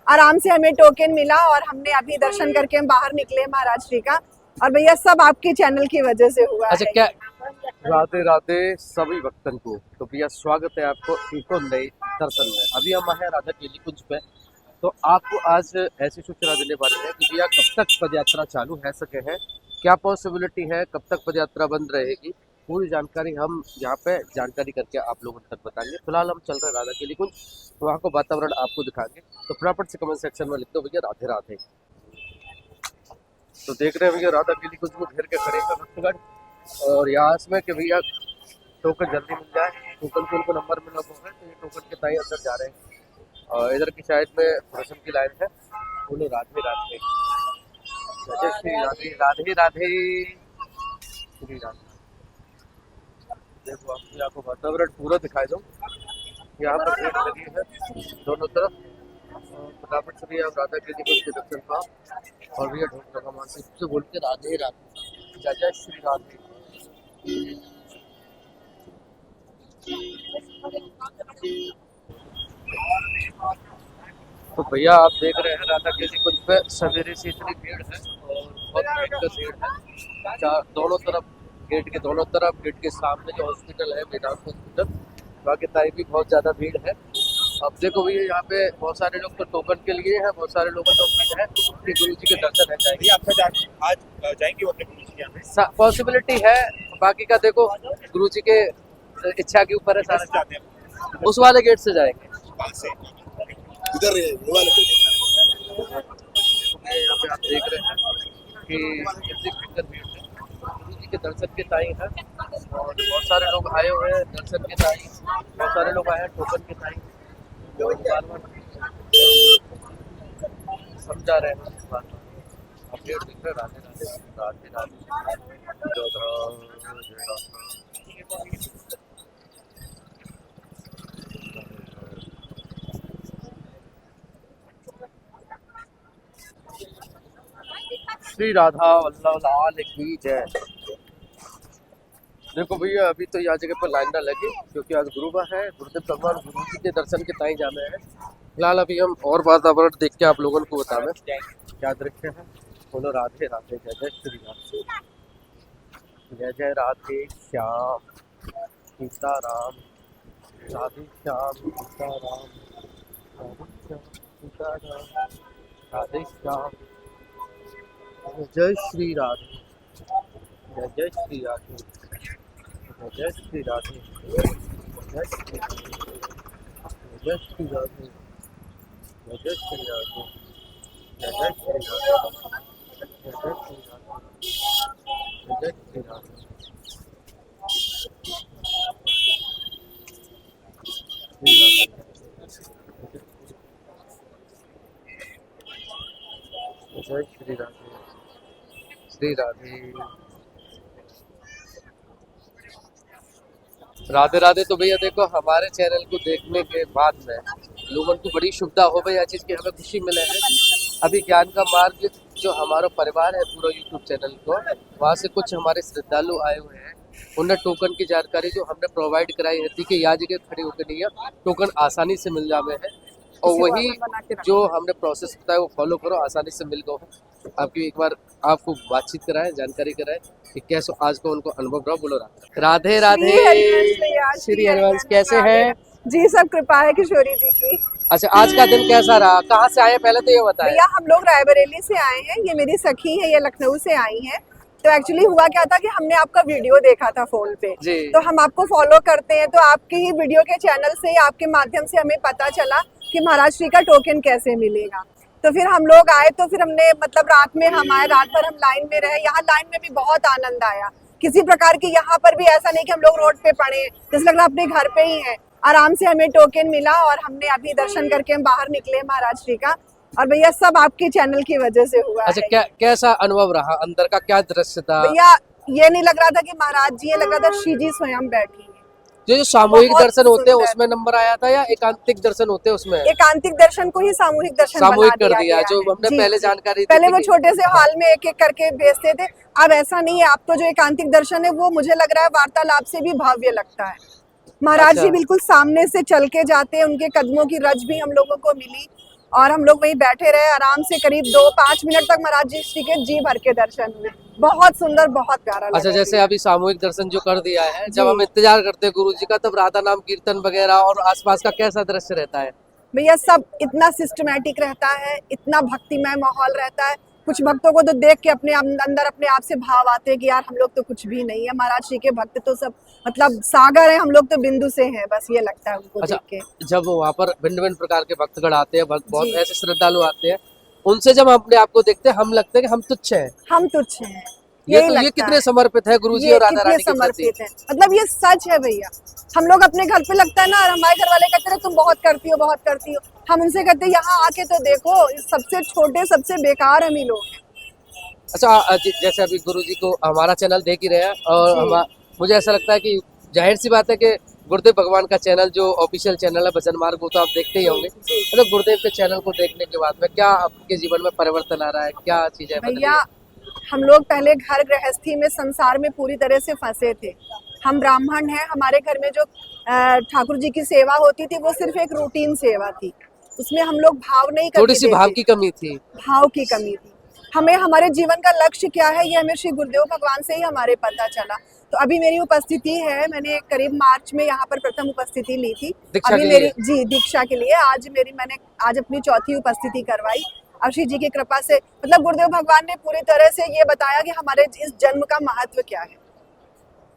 आराम से हमें टोकन मिला और हमने अभी दर्शन करके हम बाहर निकले महाराज श्री का। और भैया सब आपके चैनल की वजह से हुआ अच्छा है। क्या राधे राधे सभी भक्तन को। तो भैया स्वागत है आपको एक और नए दर्शन में। अभी हम हैं राधा केली कुंज पे। तो आपको आज ऐसी सूचना देने वाले हैं कि भैया कब तक पद यात्रा चालू है सके है, क्या पॉसिबिलिटी है, कब तक पद यात्रा बंद रहेगी, पूरी जानकारी हम यहाँ पे जानकारी करके आप लोगों तक बताएंगे। फिलहाल हम चल रहे हैं राधा केली कुंज, तो वहाँ को वातावरण आपको दिखाएंगे। तो फटाफट से कमेंट सेक्शन में लिख दो भैया राधे राधे। तो देख रहे हैं भैया राधा केली कुंज को घेर के खड़े हैं भक्तगण, और यहाँ में कि भैया टोकन जल्दी मिल जाए। टोकन को उनको नंबर मिला हुआ है, तो ये टोकन के ताई अंदर जा रहे हैं। और इधर की साइड में रसम की लाइन है। बोलो राधे राधे, जय श्री राधे राधे राधे श्री राधे। देखो आपको वातावरण पूरा दिखाई दो। यहाँ पर भीड़ लगी है दोनों तरफ। फटाफट से भी आप राधा के जी के दर्शन का और भैया ढोल भगवान से बोल के राधे राधे, जय जय श्री राधे। तो भैया आप देख रहे हैं राधा केली कुंज पे सवेरे से इतनी भीड़ है और बहुत भयंकर भीड़ है। दोनों तरफ गेट के दोनों तरफ, गेट के सामने जो हॉस्पिटल है वेदांत हॉस्पिटल, वहाँ के ताई भी बहुत ज़्यादा भीड़ है। अब देखो भैया यहाँ पे बहुत सारे लोग तो टोकन के लिए हैं, बहुत सारे लोगों को उम्मीद है कि गुरु जी के दर्शन है जाएंगे। आज जाएंगे अपने गुरु जी के यहाँ पॉसिबिलिटी है, बाकी का देखो गुरु जी के इच्छा के ऊपर है सारा। जाते हैं उस वाले गेट से जाएंगे। कहाँ से इधर यहाँ पे आप देख रहे हैं कि कितनी भयंकर भीड़ है। गुरु जी के दर्शन के ताई है और बहुत सारे लोग आए हुए हैं दर्शन के ताई, बहुत सारे लोग आए हैं टोकन के ताई, जो बार बार समझा रहे हैं इस बात में। आप डेट देख रहे हैं राधे राधे राधे राधे। श्री राधा वल्लभ लाल की जय। देखो भैया अभी तो यहाँ जगह पर लाइन ना लगी क्योंकि आज गुरुवार है, गुरुदेव भगवान गुरु जी के दर्शन के ताई जाने हैं। फिलहाल अभी हम और वातावरण देख के आप लोगों को बताना क्या दृश्य है। बोलो राधे राधे, जय जय श्री राधे, जय जय राधे श्याम सीता राम, राधे श्याम सीता राम, राधे श्याम सीता राम, राधे श्याम, जय श्री राधे, जय जय श्री राधे, जय श्री राधे, जय श्री राधे, जय श्री राधे, जय श्री राधे, जय जय श्री राधे, जय श्री राधे, जय श्री राधे, श्री राधे राधे राधे। तो भैया देखो हमारे चैनल को देखने के बाद में लोगों को बड़ी सुविधा हो गई, यह चीज़ की हमें खुशी मिले है। अभी ज्ञान का मार्ग जो हमारा परिवार है पूरा यूट्यूब चैनल को, वहाँ से कुछ हमारे श्रद्धालु आए हुए हैं, उन्हें टोकन की जानकारी जो हमने प्रोवाइड कराई थी कि यहाँ जगह खड़ी होकर नहीं है, टोकन आसानी से मिल जावे है। और वही जो हमने प्रोसेस बताया वो फॉलो करो, आसानी से मिल गो है। आपकी एक बार आपको बातचीत कराएं, जानकारी कराएं कि कैसे आज का उनको अनुभव रहा। बोलो राधे राधे श्री हरिवंश, कैसे हैं जी? सब कृपा है किशोरी जी की। अच्छा आज का दिन कैसा रहा, कहाँ से आए पहले तो ये बताएं। भैया हम लोग रायबरेली से आए हैं, ये मेरी सखी है, ये लखनऊ से आई है। तो एक्चुअली हुआ क्या था कि हमने आपका वीडियो देखा था फोन पे, तो हम आपको फॉलो करते हैं, तो आपके ही वीडियो के चैनल से, आपके माध्यम से हमें पता चला कि महाराज श्री का टोकन कैसे मिलेगा। तो फिर हम लोग आए, तो फिर हमने मतलब रात में हम आए, रात भर हम लाइन में रहे। यहाँ लाइन में भी बहुत आनंद आया, किसी प्रकार की यहाँ पर भी ऐसा नहीं कि हम लोग रोड पे पड़े, जैसे लग रहा अपने घर पे ही है। आराम से हमें टोकन मिला और हमने अभी दर्शन करके हम बाहर निकले महाराज श्री का। और भैया सब आपके चैनल की वजह से हुआ अच्छा, है। कैसा अनुभव रहा, अंदर का क्या दृश्य था? भैया ये नहीं लग रहा था कि महाराज जी, ये लग रहा था श्री जी स्वयं बैठी है। जो सामूहिक दर्शन होते हैं उसमें नंबर आया था या एकांतिक दर्शन होते हैं उसमें? एकांतिक दर्शन को ही सामूहिक दर्शन सामूहिक कर दिया, जो हमने पहले जानकारी पहले वो छोटे से हॉल में एक एक करके भेजते थे, अब ऐसा नहीं है। अब तो जो एकांतिक दर्शन है वो मुझे लग रहा है वार्तालाप से भी भव्य लगता है। महाराज जी बिल्कुल सामने से चल के जाते हैं, उनके कदमों की रज भी हम लोगों को मिली और हम लोग वहीं बैठे रहे आराम से, करीब 2-5 मिनट तक महाराज जी के जी भर के दर्शन हुए। बहुत सुंदर, बहुत प्यारा लगा। अच्छा, जैसे अभी सामूहिक दर्शन जो कर दिया है, जब जी। हम इंतजार करते हैं गुरु जी का, तब राधा नाम कीर्तन वगैरह और आसपास का कैसा दृश्य रहता है? भैया सब इतना सिस्टमैटिक रहता है, इतना भक्तिमय माहौल रहता है। कुछ भक्तों को तो देख के अपने अंदर अपने आप से भाव आते हैं कि यार हम लोग तो कुछ भी नहीं है, महाराज जी के भक्त तो सब मतलब सागर है, हम लोग तो बिंदु से हैं, बस ये लगता है उनको अच्छा, देख के। जब वहाँ पर भिन्न भिन्न प्रकार के भक्तगण आते हैं, बहुत जी। ऐसे श्रद्धालु आते हैं, उनसे जब हम अपने आप को देखते हैं, हम लगते हैं कि हम तुच्छ हैं। हम तुच्छ हैं, ये यही तो ये लगता कितने है। समर्पित है गुरु जी ये और राधा कितने रानी के प्रति। समर्पित है, मतलब ये सच है भैया। हम लोग अपने घर पे लगता है ना, और हमारे घर वाले कहते हैं तुम बहुत करती हो, बहुत करती हो। हम उनसे कहते हैं यहाँ आके तो देखो, सबसे छोटे सबसे बेकार हम ही लोग हैं। अच्छा, जैसे अभी गुरु जी को हमारा चैनल देख ही रहे हैं, और जी। मुझे ऐसा लगता है कि जाहिर सी बात है कि गुरुदेव भगवान का चैनल जो ऑफिशियल चैनल है भजन मार्ग, वो तो आप देखते ही होंगे। मतलब गुरुदेव के चैनल को देखने के बाद में क्या आपके जीवन में परिवर्तन आ रहा है, क्या चीजें बदली भैया है? हम लोग पहले घर गृहस्थी में संसार में पूरी तरह से फंसे थे। हम ब्राह्मण हैं, हमारे घर में जो ठाकुर जी की सेवा होती थी वो सिर्फ एक रूटीन सेवा थी, उसमें हम लोग भाव नहीं करते थोड़ी सी भाव की कमी थी। भाव की कमी थी। हमें हमारे जीवन का लक्ष्य क्या है ये हमें श्री गुरुदेव भगवान से ही हमारे पता चला। तो अभी मेरी उपस्थिति है, मैंने करीब मार्च में यहाँ पर प्रथम उपस्थिति ली थी। दीक्षा अभी के मेरी लिए? जी दीक्षा के लिए मैंने आज अपनी चौथी उपस्थिति करवाई। और श्री जी की कृपा से मतलब गुरुदेव भगवान ने पूरी तरह से ये बताया कि हमारे इस जन्म का महत्व क्या है।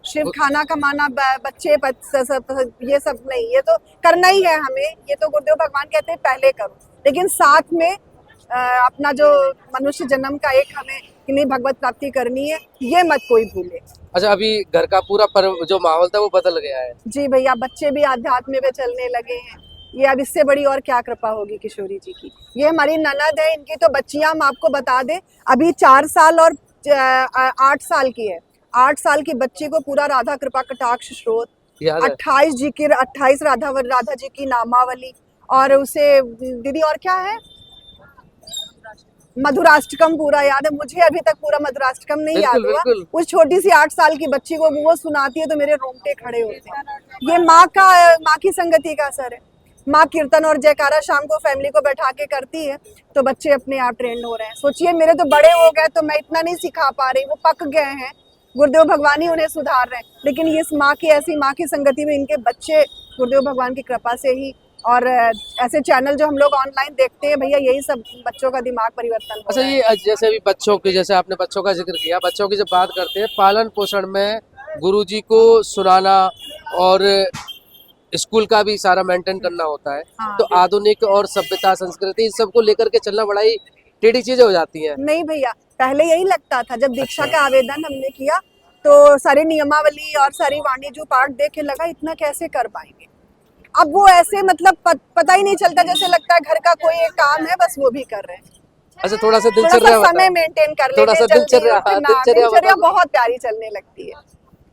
सिर्फ खाना कमाना, बच्चे ये सब नहीं, ये तो करना ही है हमें, ये तो गुरुदेव भगवान कहते हैं पहले करो, लेकिन साथ में अपना जो मनुष्य जन्म का एक हमें कि नहीं भगवत प्राप्ति करनी है, ये मत कोई भूले। अच्छा, अभी घर का पूरा जो माहौल था वो बदल गया है। जी भैया, बच्चे भी आध्यात्म में चलने लगे हैं। ये अब इससे बड़ी और क्या कृपा होगी किशोरी जी की। ये हमारी ननद है, इनकी तो बच्चियां हम आपको बता दें अभी 4 साल और 8 साल की है। 8 साल की बच्ची को पूरा राधा कृपा कटाक्ष स्रोत, 28 राधा जी की नामावली, और उसे दीदी और क्या है मधुराष्टकम पूरा याद है। मुझे अभी तक पूरा मधुराष्टकम नहीं याद हुआ। उस छोटी सी 8 साल की बच्ची को वो सुनाती है तो मेरे रोंगटे खड़े होते हैं। ये माँ की संगति का असर है। माँ कीर्तन और जयकारा शाम को फैमिली को बैठा के करती है तो बच्चे अपने आप ट्रेंड हो रहे हैं। सोचिए मेरे तो बड़े हो गए तो मैं इतना नहीं सिखा पा रही, वो पक गए हैं, गुरुदेव भगवान ही उन्हें सुधार रहे हैं, लेकिन इस माँ की ऐसी माँ की संगति में इनके बच्चे गुरुदेव भगवान की कृपा से ही, और ऐसे चैनल जो हम लोग ऑनलाइन देखते हैं भैया, यही सब बच्चों का दिमाग परिवर्तन हो अच्छा, रहा है। ये जैसे अभी बच्चों की, जैसे आपने बच्चों का जिक्र किया, बच्चों की जब बात करते हैं पालन पोषण में गुरुजी को सुनाना और स्कूल का भी सारा मेंटेन करना होता है। हाँ, तो आधुनिक और सभ्यता संस्कृति इन सबको लेकर के चलना बड़ा ही टेढ़ी चीजें हो जाती हैं। नहीं भैया, पहले यही लगता था। जब दीक्षा का आवेदन हमने किया तो सारी नियमावली और सारी वाणी जो पाठ देख के लगा इतना कैसे कर पाएंगे। अब वो ऐसे मतलब पता ही नहीं चलता, जैसे लगता है घर का कोई एक काम है बस वो भी कर रहे हैं। अच्छा, थोड़ा सा थोड़ा सा समय मेंटेन कर लेते, थोड़ा सा दिनचर्या बहुत प्यारी चलने लगती है।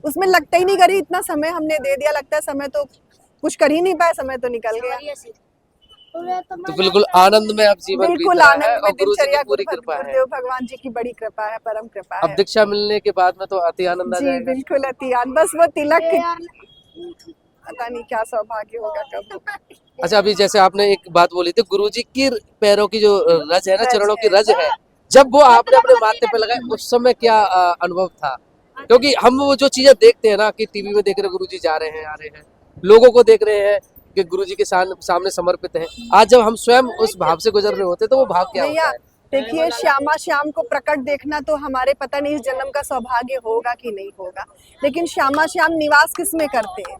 उसमें लगता ही नहीं करी इतना समय हमने दे दिया, लगता है समय तो कुछ कर ही नहीं पाए, समय तो निकल गया। तो बिल्कुल आनंद में आप जीवन बिल्कुल बीत रहा आनंद है में और गुरु जी की दिनचर्या, पूरी कृपा है। गुरुदेव भगवान जी की बड़ी कृपा है, परम कृपा है। अब दीक्षा मिलने के बाद में तो अति आनंद आ जी जाएगा। बिल्कुल अति आनंद, बस वो तिलक पता नहीं क्या सौभाग्य होगा कब। अच्छा, अभी जैसे आपने एक बात बोली थी, गुरुजी की पैरों की जो रज है ना, चरणों की रज है, जब वो आपने अपने माथे पे लगाए उस समय क्या अनुभव था? क्योंकि हम वो जो चीजें देखते हैं ना कि टीवी में देख रहे गुरुजी जा रहे हैं, आ रहे हैं, लोगों को देख रहे हैं कि गुरुजी के सामने समर्पित हैं, आज जब हम स्वयं उस भाव से गुजर रहे होते तो वो भाव क्या होता है? देखिए, श्यामा श्याम को प्रकट देखना तो हमारे पता नहीं इस जन्म का सौभाग्य होगा कि नहीं होगा, लेकिन श्यामा श्याम निवास किस में करते हैं?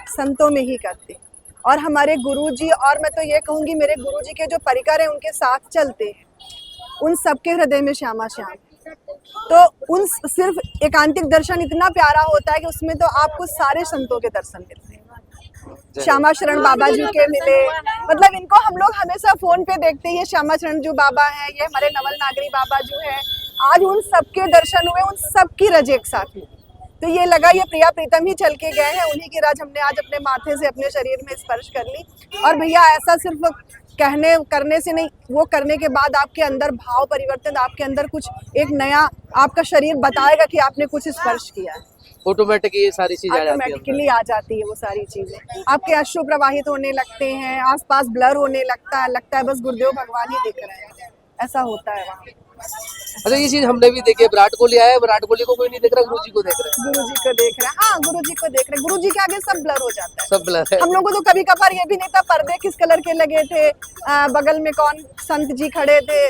संतों में ही करते हैं। और हमारे गुरुजी, और मैं तो ये कहूंगी मेरे गुरुजी के जो परिकर हैं उनके साथ चलते हैं, उन सबके हृदय में श्यामा श्याम। तो उन सिर्फ एकांतिक दर्शन इतना प्यारा होता है कि उसमें तो आपको सारे संतों के दर्शन मिलते हैं। श्यामा शरण बाबा जी के मिले, मतलब इनको हम लोग हमेशा फोन पे देखते हैं, ये श्यामा शरण जो बाबा है, ये हमारे नवल नागरी बाबा जो है, आज उन सबके दर्शन हुए, उन सबकी रज एक साथ हुई। तो ये लगा ये प्रिया प्रीतम ही चल के गए हैं, उन्हीं की राज हमने आज अपने माथे से अपने शरीर में स्पर्श कर ली। और भैया ऐसा सिर्फ कहने करने से नहीं, वो करने के बाद आपके अंदर भाव परिवर्तन, आपके अंदर कुछ एक नया आपका शरीर बताएगा कि आपने कुछ स्पर्श किया है। ऑटोमेटिक ये सारी चीज आ जाती है अंदर। ऑटोमेटिकली आ जाती है वो सारी चीजें। आपके अश्रु प्रवाहित होने लगते हैं, आसपास ब्लर होने लगता है बस गुरुदेव भगवान ही दिख रहे हैं, ऐसा होता है वहाँ। अच्छा, ये चीज हमने भी देखी है, विराट कोहली आया है, विराट कोहली को कोई नहीं देख रहा, गुरुजी को देख रहे हैं। गुरुजी को देख रहे हैं, हाँ गुरुजी को देख रहे हैं, गुरुजी के आगे सब ब्लर हो जाता है। सब ब्लर है। हम लोगों को तो कभी कभार ये भी नहीं था पर्दे किस कलर के लगे थे, बगल में कौन संत जी खड़े थे,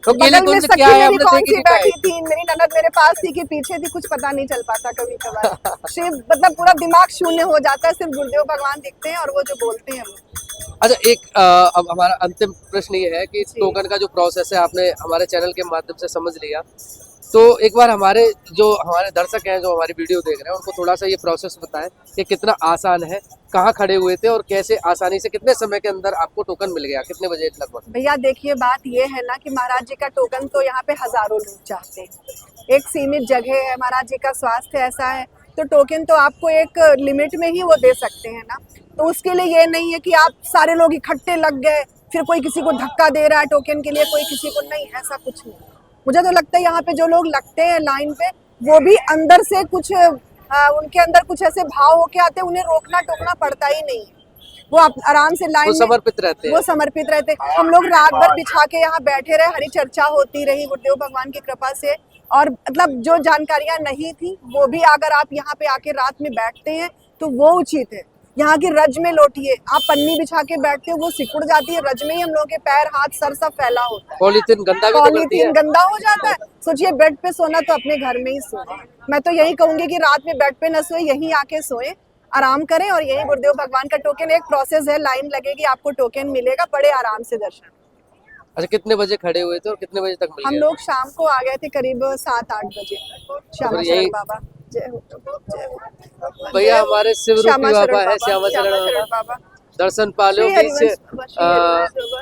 तो बगल में सखी क्या है, मेरी हमने कौन देखी सी नहीं पाई। बैठी थी, मेरी ननद मेरे पास थी कि पीछे थी, कुछ पता नहीं चल पाता कभी कभार। शिव मतलब पूरा दिमाग शून्य हो जाता है, सिर्फ गुरुदेव भगवान दिखते हैं और वो जो बोलते हैं वो। अच्छा, एक अब हमारा अंतिम प्रश्न ये है कि टोकन का जो प्रोसेस है आपने हमारे चैनल के माध्यम से समझ लिया, तो एक बार हमारे दर्शक हैं जो हमारी वीडियो देख रहे हैं उनको थोड़ा सा ये प्रोसेस बताएं कि कितना आसान है, कहाँ खड़े हुए थे और कैसे आसानी से कितने समय के अंदर आपको टोकन मिल गया, कितने बजे लगभग? भैया देखिए बात ये है ना कि महाराज जी का टोकन तो यहाँ पे हजारों लोग चाहते हैं, एक सीमित जगह है, महाराज जी का स्वास्थ्य ऐसा है तो टोकन तो आपको एक लिमिट में ही वो दे सकते हैं ना, तो उसके लिए ये नहीं है कि आप सारे लोग इकट्ठे लग गए फिर कोई किसी को धक्का दे रहा है टोकन के लिए, कोई किसी को नहीं, ऐसा कुछ नहीं। मुझे तो लगता है यहाँ पे जो लोग लगते हैं लाइन पे वो भी अंदर से कुछ उनके अंदर कुछ ऐसे भाव होके आते हैं, उन्हें रोकना टोकना पड़ता ही नहीं, वो आराम से लाइन में समर्पित रहते हैं। वो समर्पित रहते हैं। हम लोग रात भर बिछा के यहाँ बैठे रहे, हरी चर्चा होती रही गुरुदेव भगवान की कृपा से, और मतलब जो जानकारियां नहीं थी वो भी अगर आप यहाँ पे आके रात में बैठते हैं तो वो उचित है। यहाँ की रज में लौटिए, आप पन्नी बिछा के बैठते हो वो सिकुड़ जाती है, रज में ही हम लोगों के पैर हाथ सर सब फैला होता है, पॉलीथीन गंदा भी तो करती है। गंदा हो जाता है। सोचिए बेड पे सोना तो अपने घर में ही सोए, मैं तो यही कहूंगी कि रात में बेड पे न सोए, यहीं आके सोए, आराम करें और यही गुरुदेव भगवान का टोकन एक प्रोसेस है, लाइन लगेगी आपको टोकन मिलेगा, बड़े आराम से दर्शन। अच्छा, कितने बजे खड़े हुए थे और कितने बजे तक मिल हम गए? लोग शाम को आ गए थे करीब 7-8 बजे। श्यामा शरण बाबा जय हो, जय हो। भैया हमारे शिवरूपी श्यामा बाबा शरण है, श्यामा शरण बाबा, बाबा दर्शन पालो।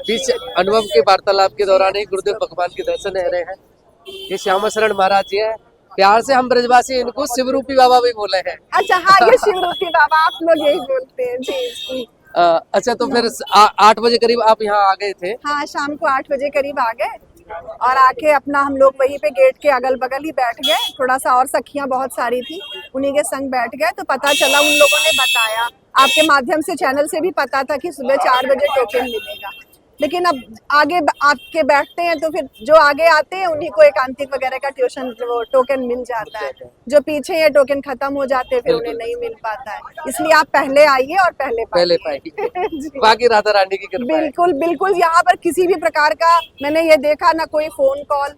बीच अनुभव के वार्तालाप के दौरान ही गुरुदेव भगवान के दर्शन रह रहे हैं। ये श्यामा शरण महाराज जी हैं, प्यार से हम ब्रजवासी इनको शिवरूपी बाबा भी बोले हैं। अच्छा हाँ, ये शिवरूपी बाबा आप लोग यही बोलते हैं जी। अच्छा, तो फिर 8 बजे करीब आप यहाँ आ गए थे? हाँ, शाम को 8 बजे करीब आ गए और आके अपना हम लोग वहीं पे गेट के अगल बगल ही बैठ गए, थोड़ा सा और सखियां बहुत सारी थी उन्हीं के संग बैठ गए, तो पता चला उन लोगों ने बताया, आपके माध्यम से चैनल से भी पता था कि सुबह 4 बजे टोकन मिलेगा, लेकिन अब आगे आपके बैठते हैं तो फिर जो आगे आते हैं उन्हीं को एकांतिक वगैरह का ट्यूशन वो टोकन मिल जाता है, जो पीछे ये टोकन खत्म हो जाते हैं फिर उन्हें नहीं मिल पाता है, इसलिए आप पहले आइए और पहले पाइए। बाकी राधा रानी की कृपा है। बिल्कुल बिल्कुल, यहाँ पर किसी भी प्रकार का मैंने ये देखा ना कोई फोन कॉल,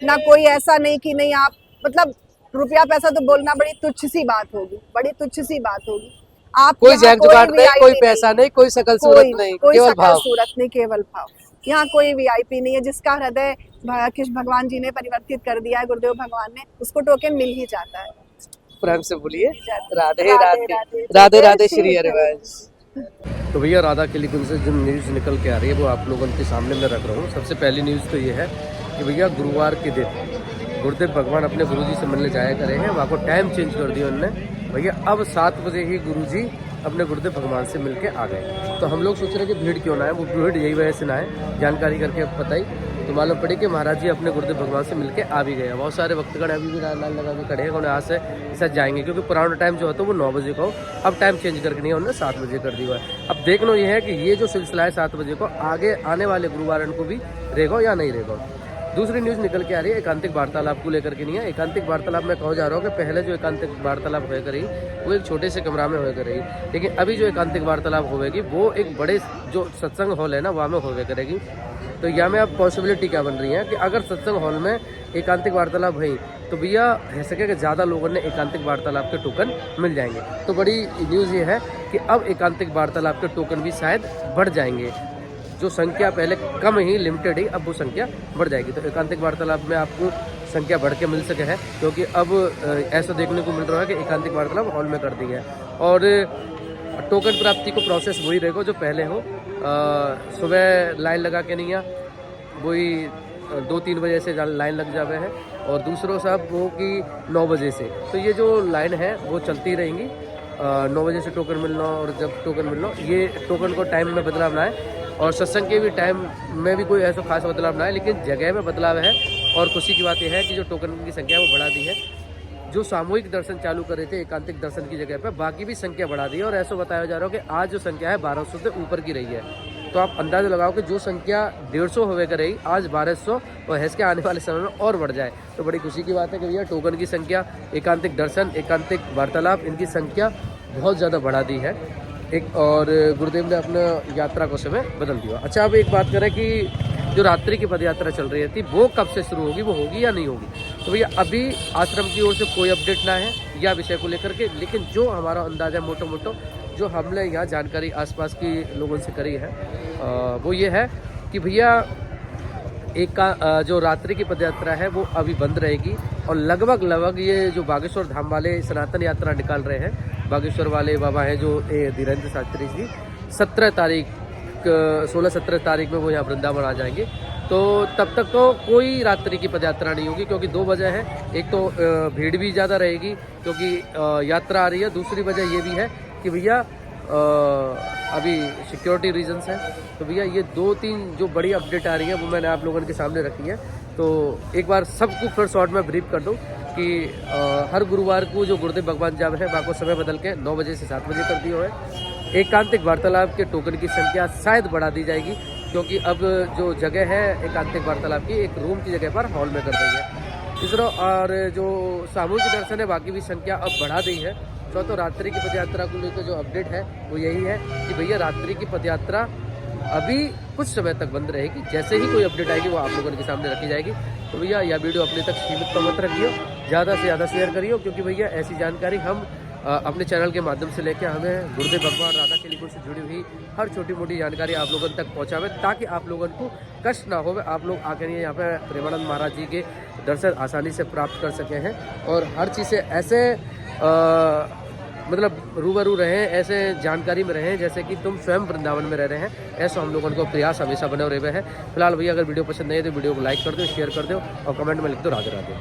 ना कोई ऐसा नहीं कि नहीं आप मतलब रुपया पैसा तो बोलना बड़ी तुच्छ सी बात होगी, बड़ी तुच्छ सी बात होगी। आप कोई जैन जुगाड़ नहीं, कोई पैसा नहीं, कोई शकल सूरत नहीं, केवल भाव। सूरत नहीं, केवल भाव। यहाँ कोई वीआईपी नहीं है, जिसका हृदय कृष्ण भगवान जी ने परिवर्तित कर दिया है, गुरुदेव भगवान ने, उसको टोकन मिल ही जाता है। प्रेम से बोलिए राधे राधे राधे राधे श्री हरिवंश। तो भैया राधा क्लिप से जो न्यूज़ निकल के आ रही है वो आप लोगों के सामने मैं रख रहा हूँ। सबसे पहली न्यूज़ तो ये है कि भैया गुरुवार के दिन गुरुदेव भगवान अपने गुरुजी से मिलने जाया करे हैं, वहाँ को टाइम चेंज कर दिया उन्होंने भैया, अब 7 बजे ही गुरुजी अपने गुरुदेव भगवान से मिलके आ गए। तो हम लोग सोच रहे हैं कि भीड़ क्यों ना है, वो भीड़ यही वजह से ना है, जानकारी करके बताई तो मालूम पड़ी कि महाराज जी अपने गुरुदेव भगवान से मिलके आ भी गए। बहुत सारे भक्तगण अभी भी लाइन लगा के खड़े हैं, उन्हें आज से साथ जाएंगे, क्योंकि पुराना टाइम जो होता है वो 9 बजे का हो, अब टाइम चेंज करके नहीं है, उन्होंने 7 बजे कर दिया है। अब देखना ये है कि ये जो सिलसिला है 7 बजे को आगे आने वाले गुरुवार को भी रहेगा या नहीं रहेगा। दूसरी न्यूज़ निकल के आ रही है एकांतिक वार्तालाप को लेकर के नहीं है। एकांतिक वार्तालाप में कहा जा रहा हूँ कि पहले जो एकांतिक वार्तालाप होया करी वो एक छोटे से कमरा में होया करेगी, लेकिन अभी जो एकांतिक वार्तालाप होगी वो एक बड़े जो सत्संग हॉल है ना वहाँ में होया करेगी। तो यहाँ में अब पॉसिबिलिटी क्या बन रही है कि अगर सत्संग हॉल में एकांतिक वार्तालाप हुई तो भैया हो सके कि ज़्यादा लोगों ने एकांतिक वार्तालाप के टोकन मिल जाएंगे। तो बड़ी न्यूज़ ये है कि अब एकांतिक वार्तालाप के टोकन भी शायद बढ़ जाएंगे, जो संख्या पहले कम ही लिमिटेड ही अब वो संख्या बढ़ जाएगी। तो एकांतिक वार्तालाप में आपको संख्या बढ़ के मिल सके है, क्योंकि अब ऐसा देखने को मिल रहा है कि एकांतिक वार्तालाप हॉल में कर दी है और टोकन प्राप्ति को प्रोसेस वही रहेगा जो पहले हो। सुबह लाइन लगा के नहीं आ, वही 2-3 बजे से लाइन लग जावे है और दूसरों साहब वो कि 9 बजे से, तो ये जो लाइन है वो चलती रहेंगी। 9 बजे से टोकन मिलना और जब टोकन मिलना, ये टोकन को टाइम में बदलाव ना है और सत्संग के भी टाइम में भी कोई ऐसा खास बदलाव ना है, लेकिन जगह में बदलाव है। और खुशी की बात यह है कि जो टोकन की संख्या वो बढ़ा दी है जो सामूहिक दर्शन चालू करे थे एकांतिक दर्शन की जगह पर, बाकी भी संख्या बढ़ा दी है और ऐसा बताया जा रहा है कि आज जो संख्या है 1200 से ऊपर की रही है। तो आप अंदाजा लगाओ कि जो संख्या 150 होवे कर रही आज 1200 और है के आने वाले समय में और बढ़ जाए तो बड़ी खुशी की बात है कि भैया टोकन की संख्या, एकांतिक दर्शन, एकांतिक वार्तालाप, इनकी संख्या बहुत ज़्यादा बढ़ा दी है एक, और गुरुदेव ने अपना यात्रा को समय बदल दिया। अच्छा, अब एक बात करें कि जो रात्रि की पद यात्रा चल रही थी वो कब से शुरू होगी, वो होगी या नहीं होगी? तो भैया अभी आश्रम की ओर से कोई अपडेट ना है या विषय को लेकर के, लेकिन जो हमारा अंदाजा मोटो जो हमने यहाँ जानकारी आसपास की लोगों से करी है वो ये है कि भैया एक का जो रात्रि की पदयात्रा है वो अभी बंद रहेगी और लगभग ये जो बागेश्वर धाम वाले सनातन यात्रा निकाल रहे हैं, बागेश्वर वाले बाबा हैं जो धीरेन्द्र शास्त्री जी, 16-17 तारीख में वो यहाँ वृंदावन आ जाएंगे। तो तब तक तो कोई रात्रि की पदयात्रा नहीं होगी क्योंकि दो वजह है, एक तो भीड़ भी ज़्यादा रहेगी क्योंकि यात्रा आ रही है, दूसरी वजह ये भी है कि भैया अभी सिक्योरिटी रीजंस हैं। तो भैया ये 2-3 जो बड़ी अपडेट आ रही है वो मैंने आप लोगों के सामने रखी है। तो एक बार सबको फिर शॉर्ट में ब्रीफ कर दूं कि हर गुरुवार को जो गुरुदेव भगवान जब है बाको समय बदल के 9 बजे से 7 बजे कर दिया है। एकांतिक वार्तालाप के टोकन की संख्या शायद बढ़ा दी जाएगी क्योंकि अब जो जगह है एकांतिक वार्तालाप की एक रूम की जगह पर हॉल में कर दी है। तीसरा और जो सामूहिक दर्शन है बाकी भी संख्या अब बढ़ा दी है। चौथा, रात्रि की पदयात्रा को लेकर जो अपडेट है वो यही है कि भैया रात्रि की पदयात्रा अभी कुछ समय तक बंद रहेगी, जैसे ही कोई अपडेट आएगी वो आप लोगों के सामने रखी जाएगी। तो भैया यह वीडियो अपने तक सीमित तो मत रखियो, ज़्यादा से ज़्यादा शेयर करियो क्योंकि भैया ऐसी जानकारी हम अपने चैनल के माध्यम से लेकर हमें गुरुदेव भगवान राधा के लिए से जुड़ी हुई हर छोटी मोटी जानकारी आप लोगों तक पहुँचावे ताकि आप लोगों को कष्ट ना हो, आप लोग आकर यहाँ पे प्रेमानंद महाराज जी के दर्शन आसानी से प्राप्त कर सके हैं और हर चीज़ से ऐसे मतलब रूबरू रहें, ऐसे जानकारी में रहें जैसे कि तुम स्वयं वृंदावन में रह रहे हैं। ऐसा हम लोगों को प्रयास हमेशा बने रहे हैं। फिलहाल भैया अगर वीडियो पसंद नहीं है तो वीडियो को लाइक कर दो, शेयर कर दो और कमेंट में लिख दो राधे राधे।